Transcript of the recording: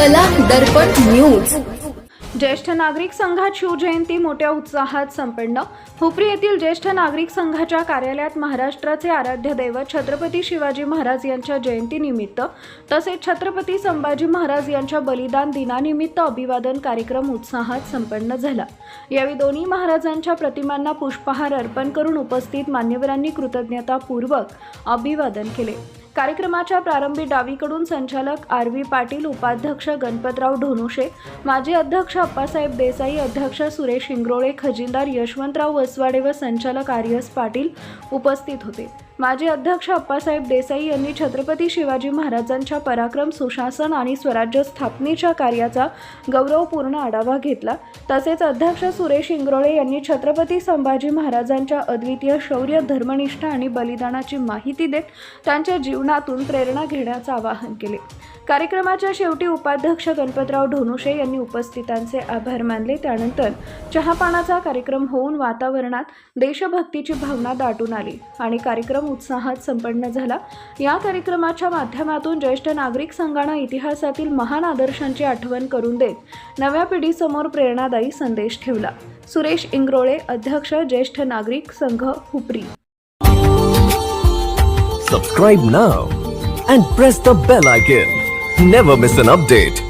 चला दर्पण न्यूज। ज्येष्ठ नागरिक संघात शिवजयंती मोठ्या उत्साहात संपन्न। हुपरी येथील ज्येष्ठ नागरिक संघाच्या कार्यालयात महाराष्ट्राचे आराध्य दैवत छत्रपती शिवाजी महाराज यांच्या जयंतीनिमित्त तसेच छत्रपती संभाजी महाराज यांच्या बलिदान दिनानिमित्त अभिवादन कार्यक्रम उत्साहात संपन्न झाला। यावेळी दोन्ही महाराजांच्या प्रतिमांना पुष्पहार अर्पण करून उपस्थित मान्यवरांनी कृतज्ञतापूर्वक अभिवादन केले। कार्यक्रमाच्या प्रारंभी डावीकडून संचालक आर.व्ही. पाटील, उपाध्यक्ष गणपतराव ढोनुशे, माजी अध्यक्ष अप्पासाहेब देसाई, अध्यक्ष सुरेश इंगरोळे, खजिनदार यशवंतराव वसवाडे व संचालक आर.एस. पाटील उपस्थित होते। माजी अध्यक्ष अप्पासाहेब देसाई यांनी छत्रपती शिवाजी महाराजांच्या पराक्रम, सुशासन आणि स्वराज्य स्थापनेच्या कार्याचा गौरवपूर्ण आढावा घेतला। तसेच अध्यक्ष सुरेश इंगरोळे यांनी छत्रपती संभाजी महाराजांच्या अद्वितीय शौर्य, धर्मनिष्ठा आणि बलिदानाची माहिती देत त्यांच्या जीवनातून प्रेरणा घेण्याचे आवाहन केले। कार्यक्रमाच्या शेवटी उपाध्यक्ष गणपतराव ढोनुशे यांनी उपस्थितांचे आभार मानले। त्यानंतर चहापानाचा कार्यक्रम होऊन वातावरणात देशभक्तीची भावना दाटून आली आणि कार्यक्रम उत्साहात संपन्न झाला। या कार्यक्रमाच्या माध्यमातून ज्येष्ठ नागरिक संघानं इतिहासातील महान आदर्शांची आठवण करून देत नव्या पिढीसमोर प्रेरणादायी संदेश ठेवला। सुरेश इंगरोळे, अध्यक्ष, ज्येष्ठ नागरिक संघ, Hupari. Subscribe now and press the bell icon. Never miss an update.